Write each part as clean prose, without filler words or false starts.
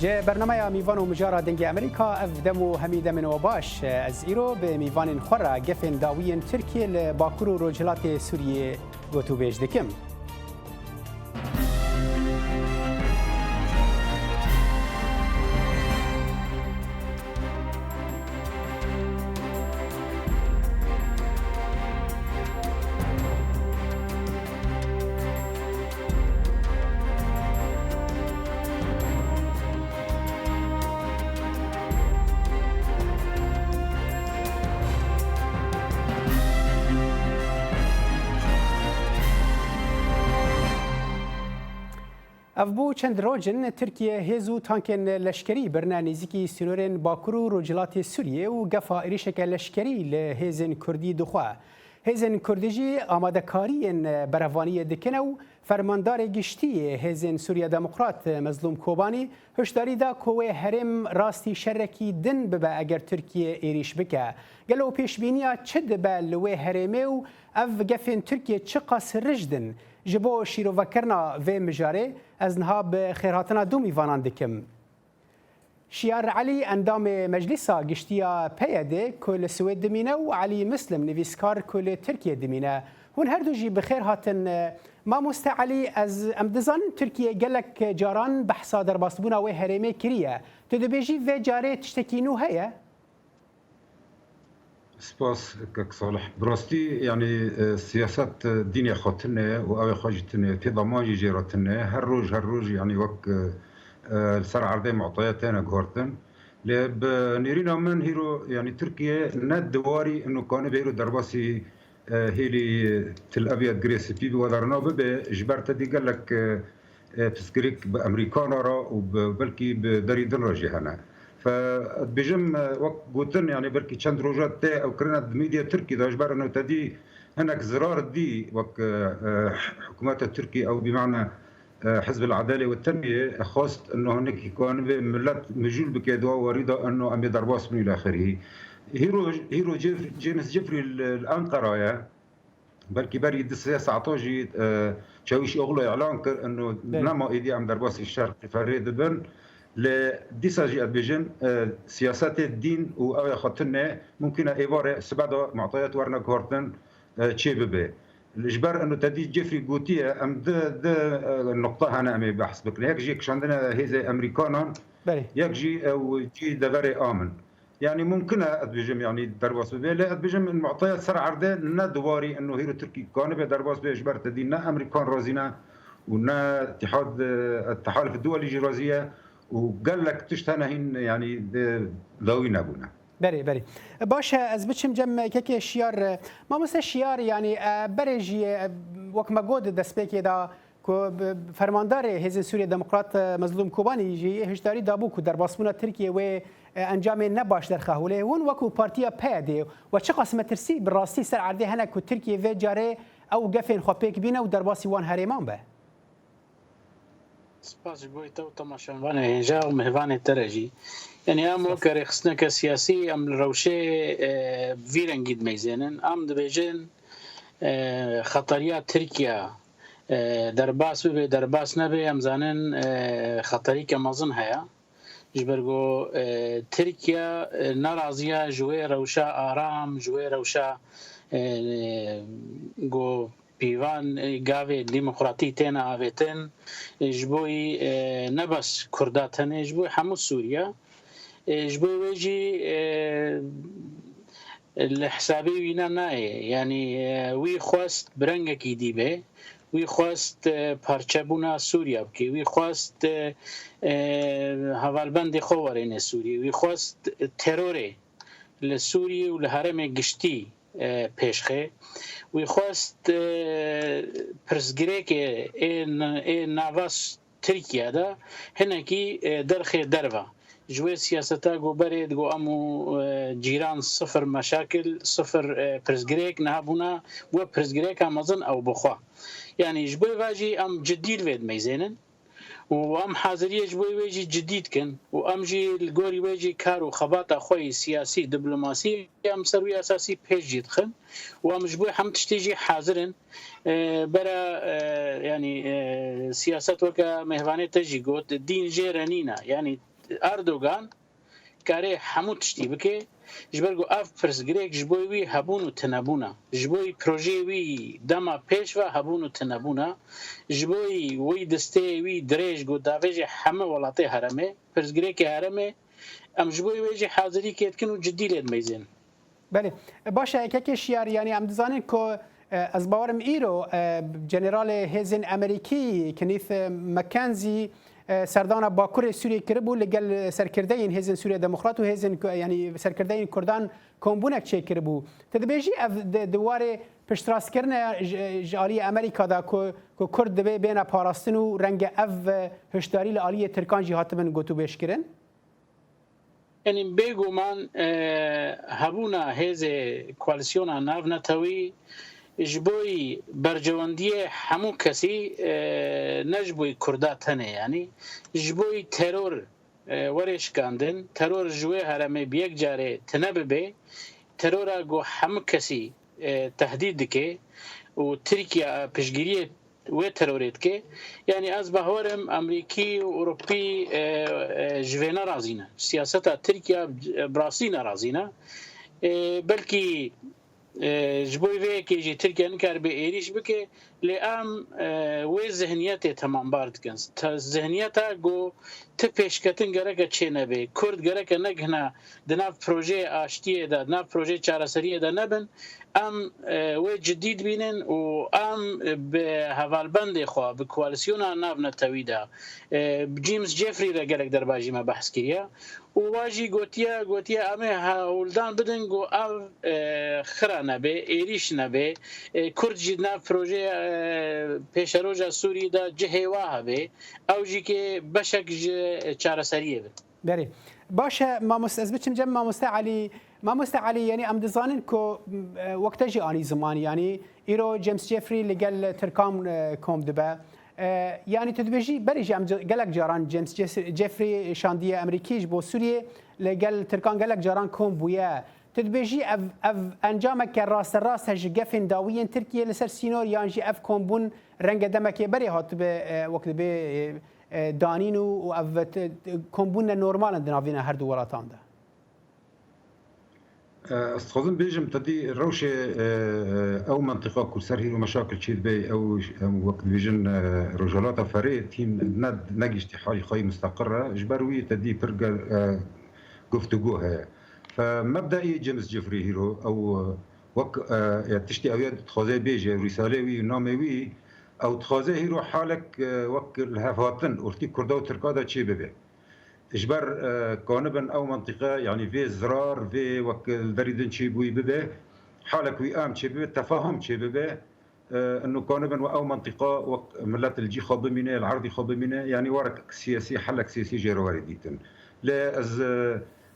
جه برنامه میوان و مجارا دنگ امریکا اف دمو همی دمن و باش از ایرو به میوان خورا گفن داوین ترکیه لباکور و رجلات سوریه گوتو بیج دکم. افبو چند روزن ترکیه هزو تانکن لشکری برنا نزیکی سنورن باکور و رجلات سوریه و گفا ایریشک لشکری لهزن کردی دخوا. هزن کردیجی آماده کارین بروانی دکنه و فرماندار گشتی هزن سوریا دموکرات مظلوم کوبانی هشداری دا کوه هرم راستی شرکی دن ببا اگر ترکیه ایریش بکه. گلو پیش بینیا چه دبا لوه هرمه و اف گفن ترکیه چه قاس رجدن جبو شیرو وکرنا و مجاره از نها به خیراتنا دو میوانان دکم. شیار علی اندام مجلسا گشتیا پیاده کل سوید دمینه و علی مسلم نویسکار کل ترکیه دمینه. هون هر دو جی بخیر هاتن ما مستعلی از امدزان ترکیه گلک جاران بحثا در باستبونا و هرمه کریه. تدبیجی و جاره تشتکینو هیا؟ سپاس كك صالح براستي يعني سياسات دينية خاطرنا وأوي خاجتنا في ضمان جيراتنا هالروج يعني وك سر عرضي معطياتنا قهرتن لب نيرينا من هيرو يعني تركيا ند دواري إنه كان بيرو درباسي هيلي تل أبيض جريسي في وذرنا بجبرت دي قال لك فسكريك بأمريكانا را وبلكي بدري دنراجي هنا فبجم وقت قلتن يعني بركي چند روجات تا او كرنا ميديا تركي دا اجبار انه تدي هناك زرار دي وقت حكومات التركي او بمعنى حزب العداله والتنميه خاصت انه هناك يكون ملت مجول بكيدوا وريده انه ام درباس من الى اخره. هيرو جيمس جيفري الانقره يا بركي بري دي السياسه عطوجي تشاويش اغلى اعلان كر انه نما ايدي ام درباس الشرق فريد بن لديساجي أبيجن سياسات الدين وأوي خاطرنا ممكن إيفار سبعة معطيات ورنا كورتن تشيبه الإجبار إنه تدي جيفري جوتيا أم ده النقطة هنا أمي بحث بكنا يكجي عندنا هذا أمريكانا يكجي أو جي دفري آمن يعني ممكن أبيجم يعني درباس به لا أبيجم المعطيات سر عرضه ندواري إنه هيرو تركي كان بدرباس به إجبار تدي نا أمريكان رازينا ونا اتحاد التحالف الدولي جرازية وقال لك تشتهنهين يعني داوينا بونا بري باشه از بچم جم که شیار ما مثل شیار يعني برجي وقت ما قود دسبيكي دا فرماندار حزب سوريا دموکرات مظلوم کوبانی يجي هشداري دابو کو در باسمونا ترکیه و انجام نباش در خهوله هون وكو بارتيا بيدي وچه قسمه ترسي بالراستي سر عرضي هنا کو ترکیه و جاره او گفن خوبيك بينا و در باسی وان هرمان به سپاس بوی تو تماشاوانه هنجا و مهوان ترجی يعني ام وكر خصنا كسياسي ام الروشه فيرنجيد ميزانن ام دبيجن خطريات تركيا درباس به درباس نبي ام زانن خطري كمازن هيا جبرگو تركيا ناراضيه جوي روشه آرام جوي روشه گو پیوان گاوی دموکراتی تینا آویتن جبوی نبس کرداتن جبوی همو سوریا جبوی ویجی الحسابي وينا ناي يعني وي خواست برنگکی دیبه وی خواست پارچبونا سوریا بکی وی خواست حوالبند خوارین سوری وی خواست تروره لسوری و لحرم گشتی پیشخه وی خواست پرسگریک این نواس ترکیه دا هنکی درخی دروا جوی سیاستا گو برید گو امو جیران صفر مشاکل صفر پرسگریک نهابونا و پرسگریک امازن او بخوا يعني جبوي واجي ام جديد ويد ميزينن وام حاضريه جبوي ويجي جديد كن وامجي الجوري ويجي كارو خباطه خوي سياسي دبلوماسي ام سروي اساسي بيجي دخل وام جبوي حم تشتيجي حاضرن برا يعني سياسات وكا مهوانه تجي قوت الدين جيرانينا يعني اردوغان كاري حمود تشتي بكي جبرگو اف پرس گریک جبوی وی هبون و تنبونا جبوی پروژه وی دما پیش و هبون و تنبونا جبوی وی دسته وی دریج گو داویج همه ولاتی هرمه پرس گریک هرمه ام جبوی ویجی حاضری کیت کنو جدی لید میزن بله باشه که شیار یعنی ام دزانین که از باورم ایرو جنرال هزن امریکی کنیف مکنزی سردان باکور سوریه کربو لگل سرکردین هزن سوریه دموکرات و هزن یعنی سرکردین کردان کمبونک چه کربو تدبیجی دواره پشتراست کردن جاری امریکا دا که کرد دبی بین پاراستن و رنگ اف هشداری لالی ترکان جهات من گوتو بیش کردن یعنی بگو من هبونا هز کوالسیون ناو نتوی جبوی برجواندی همو کسی نجبوی کردات هنه یعنی جبوی ترور ورش کندن ترور جوی هرمه بیک جاره تنبه ترور گو همو کسی تهدید که و ترکیه پشگیری و تروریت که یعنی از بهارم امریکی و اروپی جوینا رازینه سیاست ترکیه براسی نرازینه بلکی جبوی وی که جی ترکیه نکار به ایریش بکه لام و ذهنیت تمام بارد کنس ذهنیت گو تپیشکتن گرک چه نبی کرد گرک نگهنا دناف پروژه آشتیه دا دناف پروژه چارەسەریه دا نبن ام و جدید بینن و ام به حوالبند خوا به کوالسیون ناو نتویدا جیمز جفری را گرک در باجی ما بحث کریا و واجی گوتیا امه هولدان بدن گو او خرا نبه ایریش نبه کرد جدنا پروژه پیشروجا سوری دا جهیوا هبه او جی که بشک چارەسەریه بن بله باشه ما مستعزبتشم جم ما مستعلی یعنی ام دزانن کو وقت جی آنی زمانی یعنی ایرو جیمز جفری لگل ترکام کوم دبه یعنی تدبیجی بریج ام گلک جاران جیمز جفری شاندیه امریکیش بو سوریه لگل ترکان گلک جاران کوم بویا تدبیجی اف انجام که راست هج گفن داوین ترکیه لسر سینور یانجی اف کومبون رنگ دمک بری هات به وقت به دانین و اف کومبون نورمال دناوین هر دو ولاتان ده استخدم بيجم تدي روشة أو منطقة كسر هي مشاكل شيء بي أو وقت بيجن رجالات فريق تيم نجي استحالي خاي مستقرة جبروي تدي برجر گفتگوها فمبدئي جيمس جيفري هيرو أو وق تشتي أوياد تخازي بيجي رسالة ناموي أو تخازي هيرو حالك وق الهفاتن ورتي كردا وتركادا شيء ببي اجبر كونبن او منطقه يعني في زرار في وكل دريدن شي بوي ببه حالك وئام شي ببه تفاهم شي ببه انه كونبن او منطقه ملات الجي خاب منه العرضي خاب منه يعني ورك سياسي حلك سياسي جيرو وارديتن لا از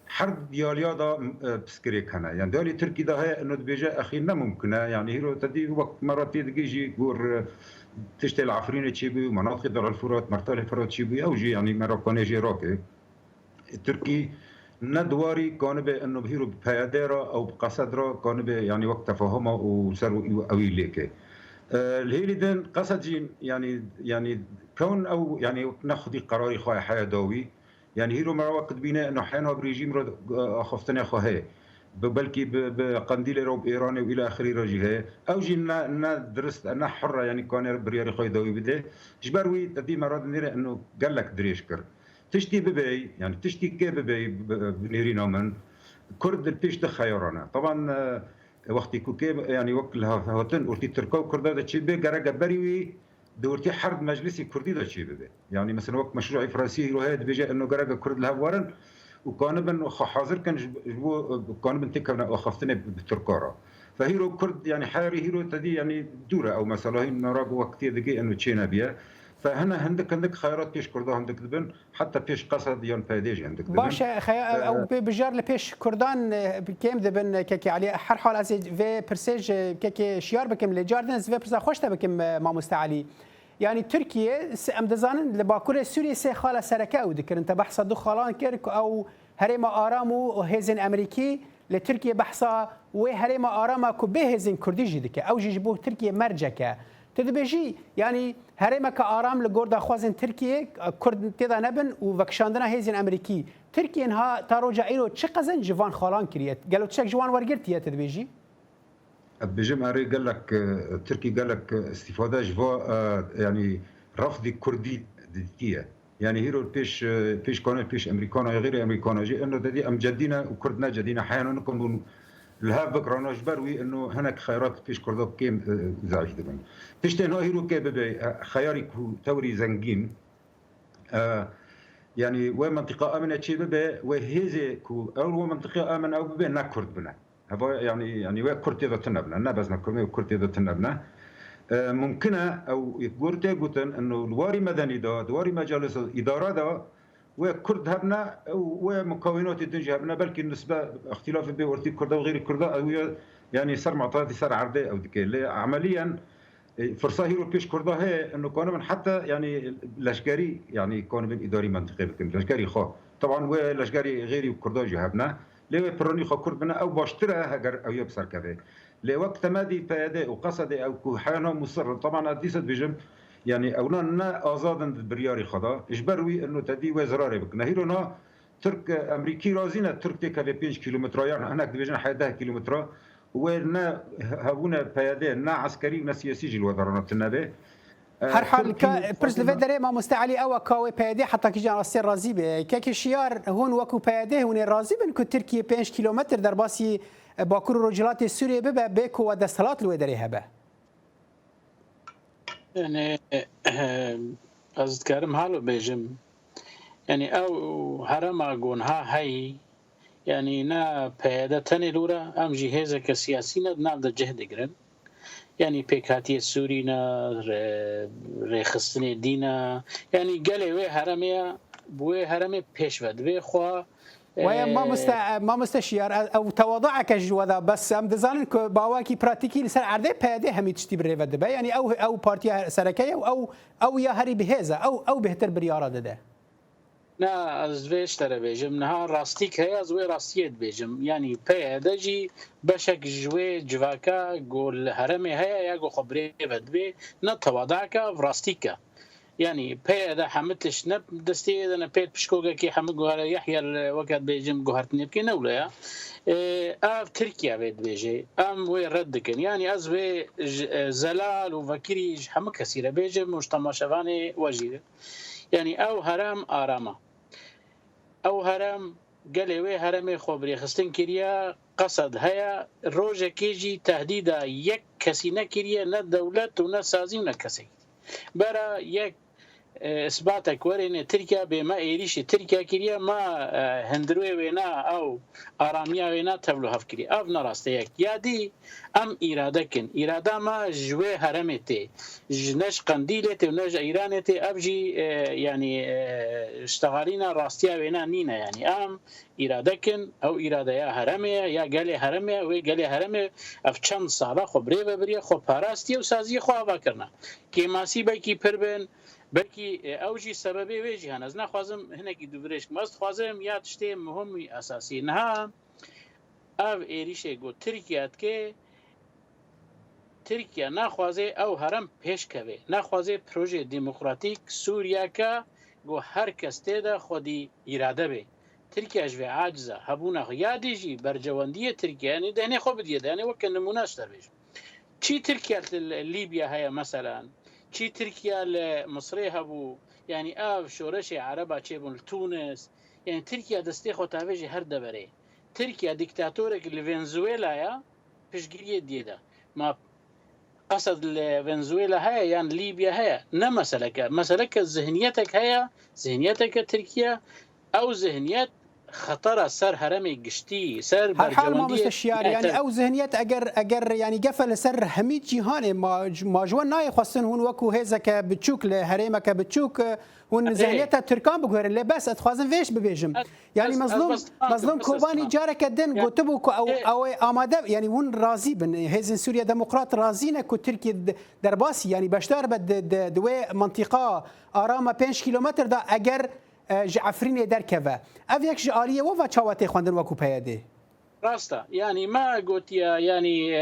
حرب دياليادا بسكريك هنا يعني دولي تركي ده هي انه بيجا اخيرا ممكنه يعني هيرو تدي وقت مرات يجي يقول تشتي العفرينه تشيبي ومناطق درع الفرات مرتال الفرات تشيبي او جي يعني مراكوني جي راكي التركي ندواري كان به انه بهيرو بياديرا او بقصدرا كان به يعني وقت تفاهمه وسروا قوي ليك الهيليدن قصد يعني كون او يعني ناخذ قراري خويا حياه داوي يعني هيرو مره وقت بينا انه حينا بريجيم خفتنا خوها بلكي بقنديل روب ايراني والى اخره رجيه او جينا درست انا حره يعني كان برياري خويا داوي بده جبروي تدي مرات ندير انه قال لك دريشكر تشتي ببي يعني تشتي كي ببي بنيرينا من كرد البيش دخيرانا طبعا وقت كوكي يعني وقت الهاتن ورتي تركو كردا دا تشيبي غرا بريوي دورتي حرب مجلسي كردي دا تشيبي يعني مثلا وقت مشروع فرنسي روهاد بيجي انه غرا كرد الهوارن وكان بن حاضر كان كان بنتكنا اخفتنا بالتركاره فهيرو كرد يعني حاري هيرو تدي يعني دوره او مثلا هي نراق وقت دقي انه تشينا بيا فهنا عندك خيارات بيش كردان عندك دبن حتى بيش قصد يان فاديج عندك دبن باشه او بجار لبيش كردان كيم دبن كي علي حر حال از في برسيج كي شيار بكم لجاردنز في برسا خوش بكم ما مستعلي يعني تركيا ام دزانن لباكور سوريا سي خاله سركه او ذكر انت بحث دو خالان كرك او هريما ارامو هيزن امريكي لتركيا بحثا وهريما اراما كو بهزن كرديجي دك او جيبو تركيا مرجكه تدبيجي يعني هريما كارام لجوردا خوازن تركيا كرد تدا نبن وفكشاندنا هيزن امريكي تركيا انها تاروجا ايرو تشقزن جوان خالان كريت قالوا تشك جوان ورقرتي تدبيجي بجمع قال لك تركي قال لك استفاده جوا يعني رفض كردي ديتيه يعني هيرو بيش كون بيش امريكانا غير امريكانا جي انه دي ام جدينا وكردنا جدينا احيانا نكون لها بكره جبروي انه هناك خيارات بيش كردو كيم زعيد دبن بيش تنو هيرو كي خياري توري زنجين يعني ومنطقه امنه شي ببي وهيزي كو او منطقه امنه او ببي نكرد بنا هذا يعني وكرت اذا تنبنا نبزنا كرمي وكرت اذا تنبنا ممكنه او يقولتي قلتن انه الواري مدني دا دواري مجالس الاداره دا وكرد هبنا ومكونات الدنيا هبنا بلكي النسبه اختلاف بين ورتي كرد وغير كرد او يعني صار معطيات صار عرضي او دكي عمليا فرصه هيرو بيش كرده هي انه كانوا من حتى يعني لشكري يعني كانوا من اداري منطقي بكم لشكري خو طبعا ولشكري غيري كرده جهبنا لو بروني خو كرد بنا او باشترها هجر او يبصر كذا لوقت مادي بياده وقصد او حيانه مصر طبعا اديست بجم يعني اونا ازادن برياري خدا اجبروي انه تدي وزراري بكنا هيرونا ترك امريكي رازينا ترك تي 5 كيلومتر يعني هناك ديفيجن 10 كيلومتر ونا هبونا بياده نا عسكري ونا سياسي جي الوزاره النبي هر حال برز لفدري ما مستعلي او كاوي بياده حتى كي جان السير رازي به كيك شيار هون وكو بياده هون رازي بن كو تركيا 5 كيلومتر درباسي باكور رجلات سوريا ببا بيكو ودستلات الودري هبه يعني أذكرهم حالو بيجم يعني أو هرما جونها هاي يعني نا بيدا تاني لورا أم جهازة كسياسينا نابدا جهد جرن يعني بيكاتي السورينا ريخستني دينا يعني قالي وي هرميا بوي هرمي بيشفد وي خوا ويا ما مستشيار او تواضعك جوذا بس ام دزانن باواكي براتيكي لسر عرضه بياده هم تشتي بريفد دبا يعني او بارتي سركيه او يا هري بهذا او بهتر برياره ده نا از ویش تر بیجم نه راستیک هی از وی راستیت بیجم یعنی پیاده جی بشک جوی جواکا گول هرم هی یا گو خبری بدبی نه تواضعکا و راستیکا يعني بيدا حمتش نب دستي انا بيت بشكوكا كي حمد جوهر يحيى وقت بيجم جوهرتني بكي نولا اف تركيا بيت بيجي ام وي ردكن يعني از وي زلال وفكري حمد كثيره بيجم مش تماشفاني وجيره يعني او هرم آراما او هرم قالي هرم خبري خستن كريا قصد هيا روجا كيجي تهديدا يك كسينا كريا نا دولت ونا سازي ونا كسي برا يك اثباتك ورين تركيا بما ايريش تركيا كريا ما هندروي وينا او اراميا وينا تبلو هفكري اف نراستيك يادي ام اراده ما جوي هرمتي جنش قنديلتي ونج ايرانتي ابجي يعني اشتغالينا راستيا وينا نينا يعني ام اراده او اراده يا هرميا يا قالي هرميا وي قالي هرميا اف چند سالا خبري ببري خو پاراستي او سازي خو واكرنا كي ماسي بكي پربن بلكي اوجي سببي ويجي انا زنا خوازم هنا كي دوبريش ماست خوازم يا تشتي مهم اساسي نها اف ايريشه گو تركيا ناخوازه او هرم پیش کوي ناخوازه پروژه ديمقراطيك سوريا کا گو هر کس تدا خودي اراده به تركيا جوي عاجزه هبونه ياديجي برجوانديه تركيا يعني دهني خو بديه يعني وك نموناش تربيش چي تركيا ليبيا هي مثلا چي تركيا لمصر هبو يعني اف شورش عربه چبون تونس يعني تركيا دستي خو تاويجي هر دبره تركيا ديكتاتورك لفنزويلا يا بيشغيريه ديدا ما قصد فنزويلا هي يعني ليبيا هي نه مسلك ذهنيتك هي ذهنيتك تركيا او ذهنيت خطر سر هرمي قشتي سر هر حال ما برجوندية مستشار يعني او ذهنيت اگر يعني قفل سر هميد جهان ما جوان ناي خاصن هون وكو هيزك بتشوك لهريمك بتشوك هون ذهنيت تركان بغيرن لبس اتخازن فيش ببيجم يعني مظلوم كوباني جارك الدن قتبو او اماده يعني هون راضي بن هيزن سوريا ديمقراط راضينا كو تركيا درباسي يعني باشتار بد دوي منطقه ارامه 5 كيلومتر دا اگر عفرين دركفه افيك جاليه وفا تشاواتي خواندن وكو بياده راستا يعني ما قلت يعني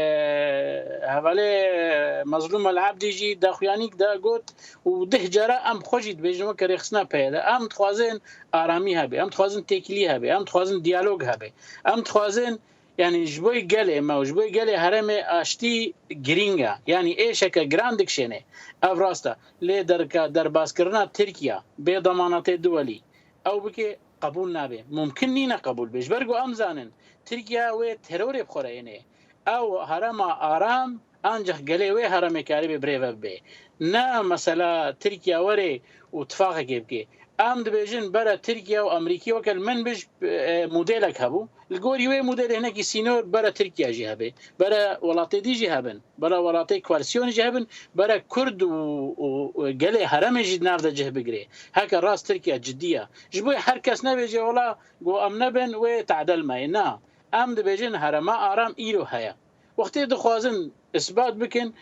هفالي مظلوم العبد يجي داخيانيك دا قلت وده جرا ام خوجيت بيجمو كريخسنا بيدا ام تخوازن ارامي هبي ام تخوازن تكلي هبي ام تخوازن ديالوج هبي ام تخوازن يعني جبوي قالي ما جبوي قالي هرمي اشتي جرينجا يعني ايش هكا جراندك شنه افراستا لي در باسكرنا تركيا بضمانات دولي او بكي قبول نابه ممكن نينا قبول بيش برگو امزانن تركيا و ترور بخوره يعني او هرم آرام انجح قلي و هرم كاري بريفه بي نا مثلا تركيا وري واتفاق كيبكي ام دبيجن برا تركيا وامريكا وكل من بج موديلك هبو الجوري و موديل هناك سينور برا تركيا جي هبه برا ولاتي دي جي هبن برا ولاتي كوالسيون جي هبن برا كرد وقلي هرم جي نافذ جه بقري هكا راس تركيا جديه جبوي حركس نبيجي ولا جو ام نبن و تعدل ما ام دبيجن هرما ارام ايرو هيا وقتی دخوازن اثبات بکن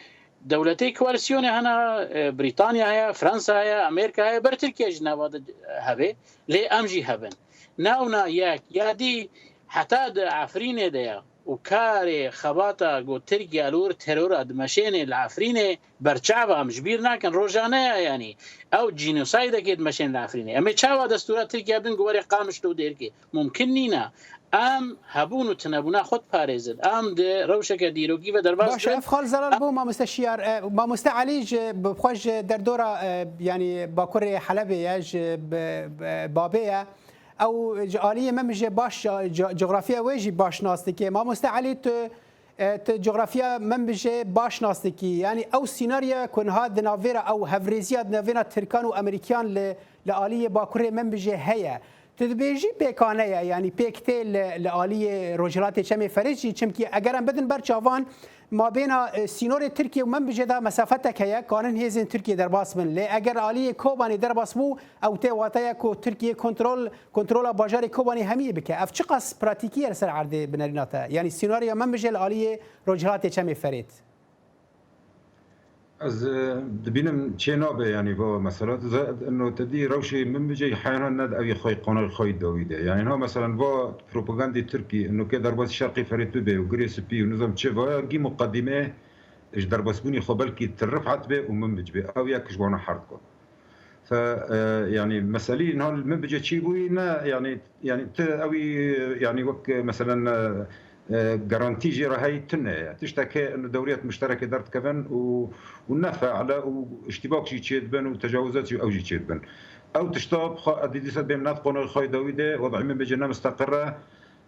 دولتی کوالسیون هنا بريطانيا هيا فرنسا هيا امريكا هيا بر تركيا جناب هبه لي امجي هبن ناونا ياك يادي حتى عفرين ديا وكاري خباطه جو تركيا لور ترور ادمشين العفرين برچاوا مجبير ناكن روجانه يعني او جينوسايد كيد مشين العفرين اما چاوا دستور تركيا بن گوري قامش تو ديركي ممكن نينا ام هبون و تنبونا خود پارێزن ام ده روشك دیروگی و درباز باش افخال زرار بو ما مستشار ما مستعلیج بخوش در دورة يعني باكور حلب ياج بابية او آلية ممجي باش جغرافيا ويجي باش ناستكي ما مستعلي جغرافيا ممجي باش ناستكي يعني او سيناريا كون هاد نافيرا او هفريزيا نافيرا تركان وامريكان لآلية باكور ممجي هيا تدبیجی پیکانه یعنی پیکته لآلی روجلات چمی فرجی چم کی اگرم بدن بر چاوان ما بین سینور ترکیه و من بجدا مسافت که کانن هیزن ترکیه در باس من لی اگر آلی کوبانی در باس مو او ته واتیا کو ترکیه کنترل باجار کوبانی همی بکه اف چقاس پراتیکی سر عرض بنریناتا یعنی سیناریا من بجل آلی روجلات چمی فرید از دبینم چه نابه یعنی با مسئلات زائد انه تدی روشی من بجی حیانا ند اوی خوی قانون خوی داویده یعنی ها مثلا با پروپاگاندی ترکی انه که در باز شرقی فرید به و گریس پی و نظام چه و گی مقدمه اش در باز بونی خبل کی ترفعت به و من بج به او یک جوانا حرد کو ف يعني مسألة إنه من بيجي شيء بوي يعني اوي يعني وك مثلا جارانتي جيرا هاي تنه تشتكي انه دوريات مشتركه دارت كفن والنفع على واشتباك شي تشيدبن وتجاوزات او جي تشيدبن او تشطب اديسات بيمنات قانون خوي داويده وضع من بجنه مستقره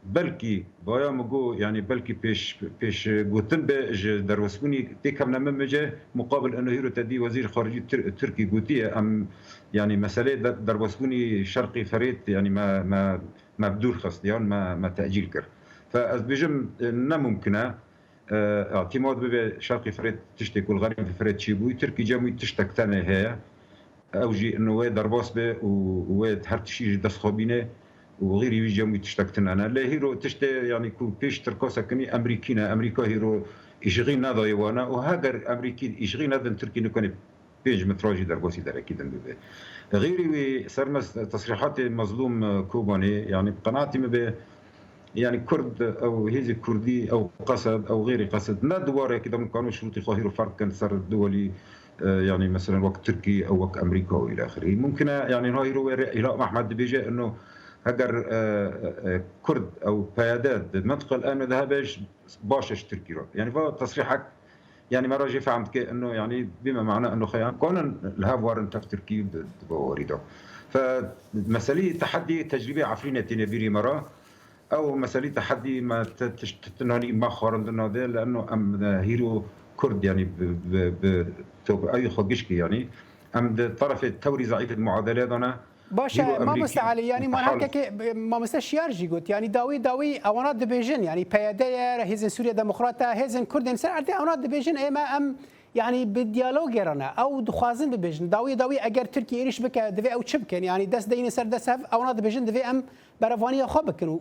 بلكي بايا مگو يعني بلكي بيش قوتن به دروسبوني تكمنا من مجه مقابل انه هيرو تدي وزير خارجيه تركي قوتيه ام يعني مساله دروسبوني شرقي فريد يعني ما بدون خصديان ما تاجيل كر فاز بيجم ممكنه اعتماد به شرقي فريد تشتكي والغريب في فريد شيبوي تركي جامي تشتك ثاني هي اوجي انه واد درباس به وواد هرتشي دسخوبينه وغير يجي تشتكتن انا لا هيرو تشتي يعني كو بيش تركوسا كمي امريكا هيرو يشغي نادا يوانا وهاجر امريكي يشغي نادا تركي نكون بيج متراجي درباسي در اكيد به غيري سرمس تصريحات مظلوم كوباني يعني بقناعتي به يعني كرد او هيزي كردي او قصد او غير قصد ما دواره كده من قانون شروطي خاهر فرق كان صار الدولي يعني مثلا وقت تركي او وقت امريكا والى اخره ممكن يعني هايرو الى محمد بيجي انه هجر كرد او بيادات المنطقه الان ذهبش باشش تركي يعني فتصريحك يعني ما راجع فهمت انه يعني بما معناه انه خيان قانون الهافوار انت في تركي بوريده فمساله تحدي تجربه عفرينه تنبيري مره او مساله تحدي ما تنهني ما خارندنا ده لانه ام هيرو كرد يعني اي خوجشكي يعني ام طرف التوري ضعيف المعادلات انا باشه ما مستعلی یعنی ما هکه ما مستشیار جی گوت یعنی داوی اوانات دبیجن یعنی پیاده هیزن سوریه دموکرات هیزن کردن سر عرض اوانات دبیجن اما ام يعني بالديالوج رانا او دخوازن ببجن داوي اگر تركيا ايش بك دفي او تشبكن يعني دس دين سر دس هف او ناد بجن دفي ام برافانيه خبكن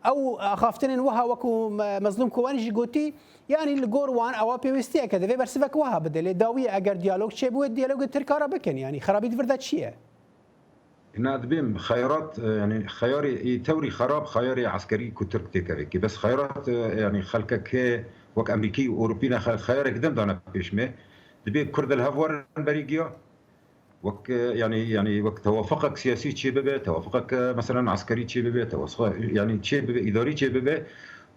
او خافتن وها وكو مظلوم كوانجي قوتي يعني الجور وان او بيستي كذا دفي برسفك وها بدل داوي اگر ديالوج شبو الديالوج التركاره بكن يعني خرابيت فردات شيء نادبين خيارات يعني خياري توري خراب خياري عسكري كترك تيكافيكي بس خيارات يعني خلكك وك امريكي واوروبي خيار قدام دانا بيشمه دبي كرد الهفور بريجيا وك يعني وقت توافقك سياسي تشيبه توافقك مثلا عسكري تشيبه يعني تشيبه اداري تشيبه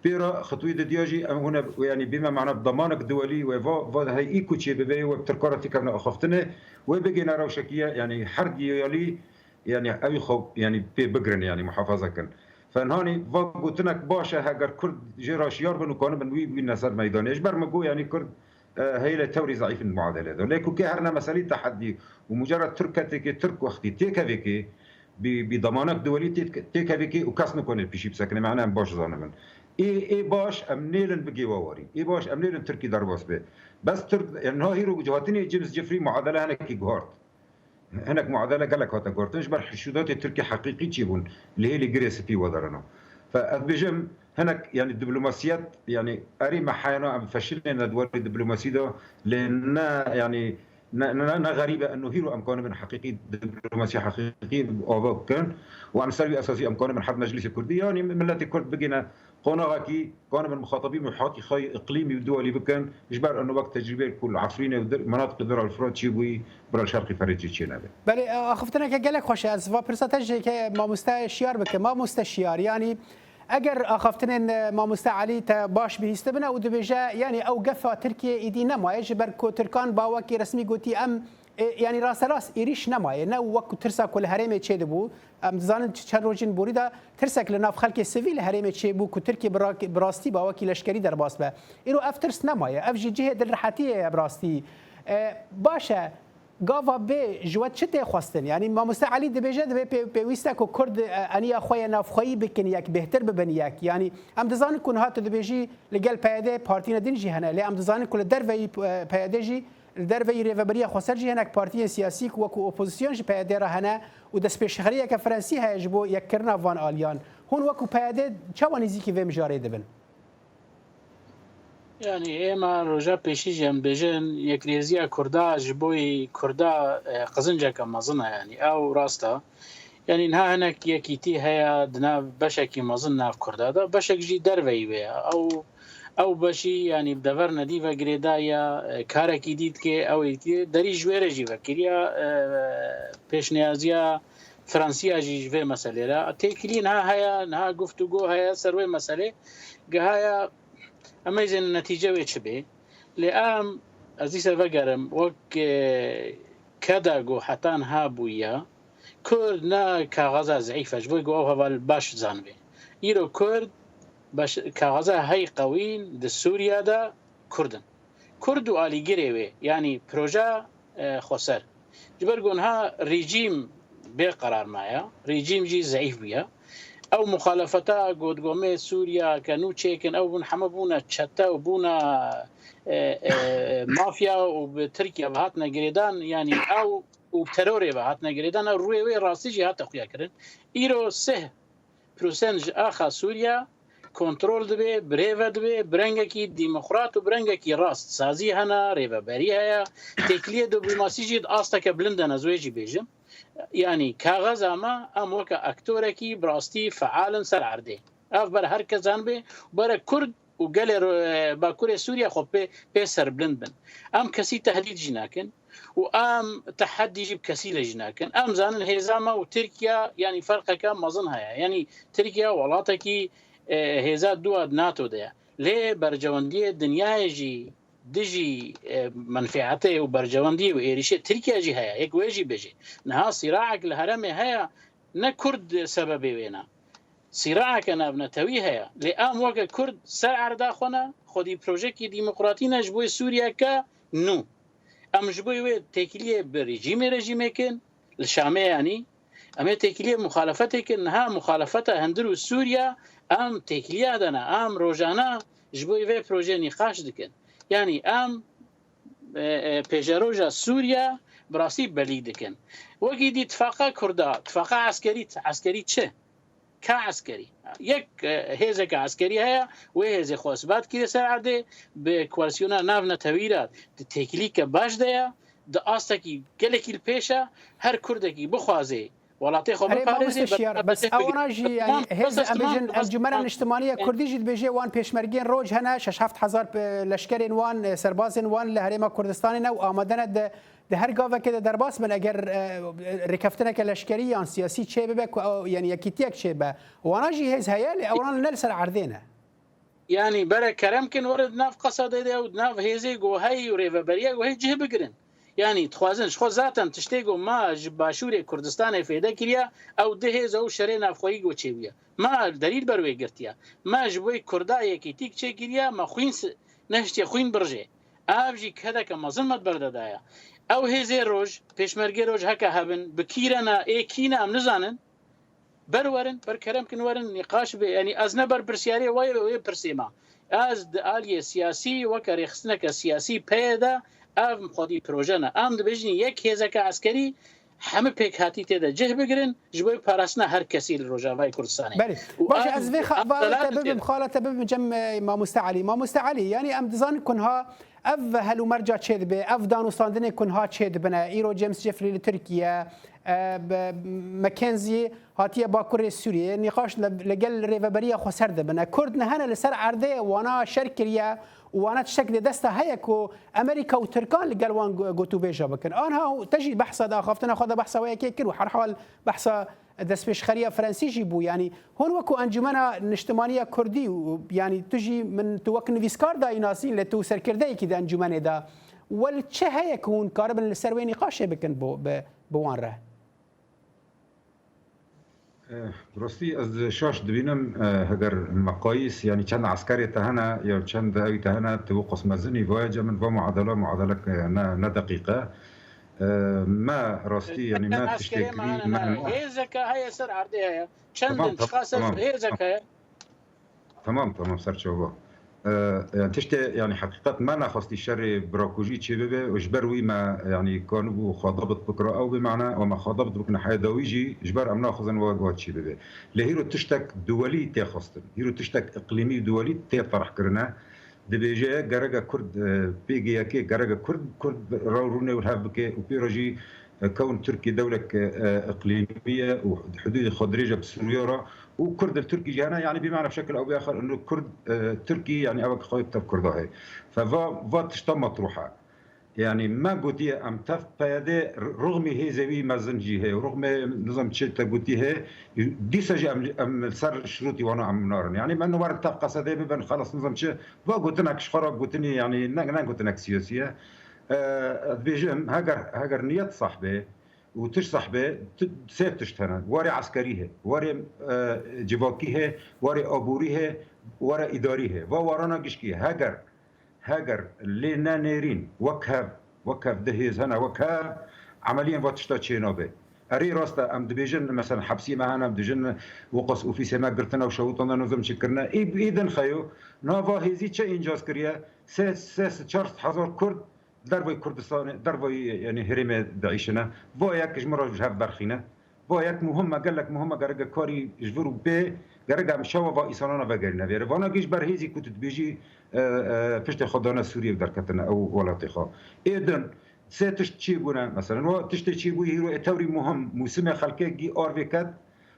بيرا خطوه دياجي هنا يعني بما معنى ضمانك دولي وفا هي ايكو تشيبه وبتركارتي كنا اخفتنا وبقينا روشكيه يعني حرد يالي يعني ابي خوب يعني بقرن يعني محافظه كان فنهاني قلتلك باشا هاجر كرد جراش ياربن وكانوا من وي نسر ميدانيش برمجو يعني كرد هي لتوري ضعيف المعادله هذا لكن كهرنا مسألة تحدي ومجرد ترك وقتي تيكافيكي بضمانات دولي تيكافيكي وكاس نكون بيشي بسكن معناها باش ظانمن اي باش امنيلن بقي ووري اي باش امنيلن تركي درباس به بس ترك يعني هيرو جواتني جيمس جيفري معادله هنا كي جهارت هناك معادله قال لك هاتا قرتنش بر حشودات التركي حقيقي تجيبون اللي هي اللي جريس في وضرنا فبجم هناك يعني الدبلوماسيات يعني اريما حيانا فشلنا دول الدبلوماسيه لان يعني غريبه انه هيرو امكانه من حقيقي دبلوماسيه حقيقي او كان وعن سلبي اساسي امكانه من حد مجلس الكردي يعني ملات الكرد بقينا قناغاكي كان من المخاطبين محاكي خي اقليمي ودولي بكن اجبار انه وقت تجربه كل عفرينه مناطق درع الفرات شيبوي برا الشرقي فريجي تشينابه بله اخفتنا که گلک خوش از و پرساتج که ما مستشیار بک ما مستشیار يعني اگر اخفتن ما مستعلی تا باش بهست بنا و دبجا يعني او قفا تركيا ايدي نما يجبر كو تركان باوكي رسمي قوتي ام يعني راس ايريش نما نه وقت ترسا كل هرمه تشي دبو ام زان تشروجين بوريدا ترسك لناف خلق السيفيل هرمه تشي بو كو تركيا براستي باوكي لشكري درباس به ايرو افترس نما اف جي جهه الرحاتيه براستي باشا قافا بي جوات شتى خواستن يعني ما مستعلی دبیجه دبی ویستا کو کرد انیا خوی نافخوی بکن یک بهتر ببن یک يعني ام دزان کن هات دبیجی لگل پیاده پارتی ندین جی هنه لی ام دزان کل دروی پیاده جی دروی ریوبریا خسر جی هنک پارتی سیاسی کو کو اپوزیسیون جی پیاده را هنه و دس پیشخریه که فرانسی هجبو یک کرنا وان آلیان هون وکو پیاده چوانی زیکی و مجاری دبن يعني اما رجا بيشي جم بجن يكريزيا كردا جبوي كردا قزنجا كمازنا يعني او راستا يعني انها هناك يكيتي هيا دنا بشكي مازنا كردا دا بشك جي دروي ويا او بشي يعني بدفرنا ديفا جريدايا كاركي ديد كي او دري جويره جي فكريا بيشنيازيا فرنسيا جي في مساله لا تيكلين هيا نها گفتگو هيا سروي مساله هيا اما اذا النتيجه ويتشبه لام عزيز فقرم وك كداغو حتان هابويا كردنا كغزا ضعيفه جوي جو هو باش زانبي يرو كرد باش كغزا هي قوين د سوريا دا كردو علي جريوي يعني بروجا خسر جبرغون ها ريجيم بقرار معايا ريجيم جي ضعيف بيها او مخالفتا قد قومي سوريا كانوا تشيكن او بن حمبونا تشتا وبونا مافيا وبتركيا بهاتنا جريدان يعني او وبتروري بهاتنا جريدان روي وي راسيجي هات اخويا كرن ايرو سه بروسنج اخا سوريا كنترول دبي بريفا دبي برنگكي ديمقراط وبرنگكي راست سازي هنا ريفا بريها تكليه دبلوماسيجي استك بلندن ازويجي بيجم يعني كاغذ اما اموك اكتوركي براستي فعال سر عرده افبر هر كزان به بر كرد وقال باكوريا سوريا خو بي سر بلند بن ام كسي تهديد جناكن وام تحدي جيب كسي لجناكن ام زان الهزامه وتركيا يعني فرق كم مظنها يعني تركيا ولاتكي هزات دو ناتو ده ليه برجوانديه الدنيا يجي دجي منفعته وبرجواندي وإيريشة تركيا جي هيا يك ويجي بيجي نها صراعك الهرم هيا نكرد سببي وينا صراعك أنا ابنتوي هيا لأم وقت كرد سعر داخونا خدي بروجيكي ديمقراطي نجبوي سوريا كا نو أم جبوي تكليه برجيمي كن الشامي يعني اما تکلیه مخالفتی که نه مخالفت هندرو سوریا ام تکلیه دنا ام روزانه جبوی و پروژه نقاش دکن یعنی ام پیشروجا سوریا براسی بلی دکن وقتی دی اتفاق کرده اتفاق عسکری چه که عسکری یک هزک عسکری هیا و هزک خواستبات کی سر عرده به کوالسیونا ناو نتویرات تکلیک باش دیا د آستکی گلکی پیشا هر کردکی بخوازه ولاتي خو بس اوناجي يعني هز امجن الجمل الاجتماعيه كردي جد بيجي وان بيشمرجين روج هنا 6000 لشکرین وان سربازن وان لهريما كردستان او آمدن ده هر گاوه که درباس من اگر رکفتنه که لشکری یا سیاسی چه ببک يعني یکیتیک چه به واناجي هز هيال اوران نلسر عرضينه يعني برا كرم كن ورد ناف قصده ده وناف هيزي جو هي وريفبريا وهي جه بگرن يعني تخوازن شخو ذاتا تشتيگو ما باشور كردستان فيدا كريا او دهز او شرينا خوي گو چويا ما دليل بروي گرتيا ما جبوي كردا يكي تيك چه كريا ما خوين نهشتي خوين برجه ابجي كذا كما ظلمت برددايا او هزي روج پيشمرگي روج هكا هبن بكيرنا اي كينا ام نزانن برورن بر كرم كن ورن نقاش يعني از نبر برسياري وي برسيما از دالي سياسي وكريخسنك سياسي پیدا ام خودی پروژه نه ام دبیجنی یک هزک عسکری همه پیک هاتی تیده جه بگیرن جبوی پاراسنا هر کسی روجاوای کردستانه بله باشه از وی خالت بب جم ما مستعلی يعني ام دزان کنها اف هلو مرجع تشد به اف دانوستاندن کنها تشد بنا ایرو جيمس جيفري لتركيا ماكنزي هاتيه باكور سوريا نقاش لقل ريفابريا خسرده بنا كرد نهنا لسر عرضه وانا شركريا وانا تشكل دستا هيكو امريكا وتركان لقال وان قوتو بيجا بكن انا تجي بحث دا خفتنا خذ بحث ويا كيكر وحرحال بحث دس بيشخريه فرنسي جيبو يعني هون وكو انجمنا نجتمانيه كردي يعني تجي من توكن فيسكار دا يناسين لتو سركردي كده انجمنه دا والتش هيكون قاربا للسروي نقاش بكن بوان ره درستی از شاش دبینم هگر مقایس یعنی چند عسکری تهنا یا چند هایی تهنا تو قسم زنی واجه من و معادله نه دقیقه ما راستی یعنی ما تشتكي ما هي زكاه هي سر عرضها چند اشخاص هي زكاه تمام سر شوبه يعني تشتي يعني حقيقة ما نخصتي الشر براكوجي تشبه وجبروي ما يعني كانوا خاضبت بكرة أو بمعنى وما خاضبت بكنا حيداويجي جبر أمنا خزن واد تشبه لهيرو تشتك دولي تخصتن هيرو تشتك إقليمي دولي تطرح كرنا دبيجي جرجا كرد بيجي ياكي جرجا كرد روروني والهابكي وبيروجي كون تركي دولة إقليمية وحدود خضريجة بسوريا وكرد التركي جانا يعني بمعنى بشكل أو بآخر إنه كرد تركي يعني أبغى خوي بكردها هي ففا تشتم مطروحة يعني ما قلتي أم تف بيده رغم هي زوي مازنجي هي ورغم نظام تشتا قلتي هي دي سجى أم سر شروطي وأنا أم نارن يعني ما إنه ورد تف قصدي ببن خلاص نظام شيء فقلتنا كشخرة قلتني يعني نا قلتنا سياسية بيجم هاجر نية صاحبه وتش صاحبه سيف تشتهنا وري عسكريه وري جواكيه وري أبوريه وري إداريه وورانا قشكيه هاجر لنا نيرين وكهف دهيز هنا وكهف عمليا واتشتا شينابه أري راستا أم دبيجن مثلا حبسي معنا أم دبيجن وقص أوفيسي ما قرتنا وشوطنا نظم شكرنا إذن خيو نافا هزي شيء إنجاز كريا ساس شرط حضر كرد دربوی کردستان دربوی یعنی هرم داعشنا و یک جمره جهاب برخینه و یک مهمه قال لك مهمه گرگ کاری جورو به گرگ مشوا و ایسانانا وگرنه ویره وانا گیش برهیزی کت بیجی پشت خدانه سوریه درکتنا او ولاتی خو ایدن سه تشت چی بونه مثلا و تشت چی بوی هیرو اتوری مهم موسم خلقه گی آرویکت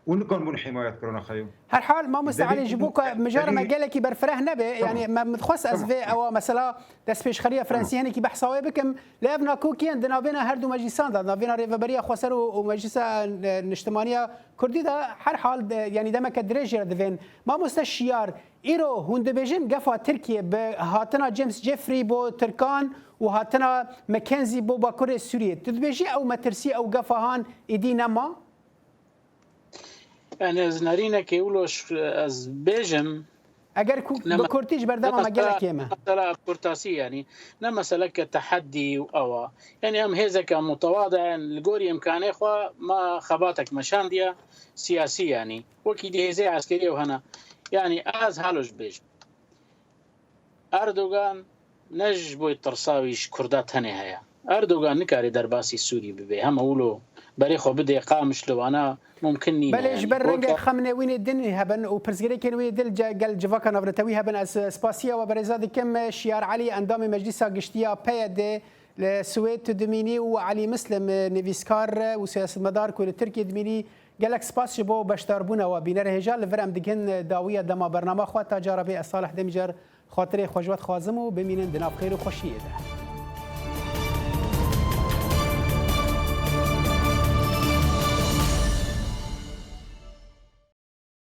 ونكون من حماية كورونا خيو. هر حال ما مستعلي جبوك مجرد ما قالك برفره نبي يعني ما متخص أزفي أو مثلا دسبيش خرية فرنسية هني كي بحثوا بكم لأبنا كوكي عندنا بينا هردو مجلسان ده بينا ريفابريا خسروا ومجلسة نجتماعية كردي ده هر حال يعني ده ما كدريجر دفين ما مستشيار إيرو هند بيجن قفا تركيا بهاتنا جيمس جيفري بو تركان وهاتنا ماكنزي بو باكوري سوريا تدبيجي أو مترسي أو قفاهان إدينا ما يعني از نارینه که اولوش از بیجم اگر بکورتیش بردام ما گله کیمه مثلا كورتاسي يعني نما مسألة تحدي أو يعني هم هذا متواضع الجوري إمكانه خو ما خباتك مشاندية سياسية يعني وكيد هذا عسكرية وهنا يعني از هالوش بيج أردوغان نجبو الترساويش كردات هني هيا أردوغان نكاري درباسي السوري ببي هم أولو بري خو بدي قامش لو أنا ممكن نينا بلش برنگ خمنه وين الدن هبن وبرزگری كن وين دل جل جواكا نفرتوي هبن از سپاسيا وبرزاد كم شيار علي اندام مجلس قشتيا بيد لسويت دميني وعلي مسلم نيفيسكار وسياسة مدار كل تركيا دميني قالك سپاس بو بشتربونا وبينر هجال لفرم دگن داوية دما برنامج خواتا جاربي الصالح دمجر خاطري خوجوات خازم وبمينن دنا بخير وخوشيه ده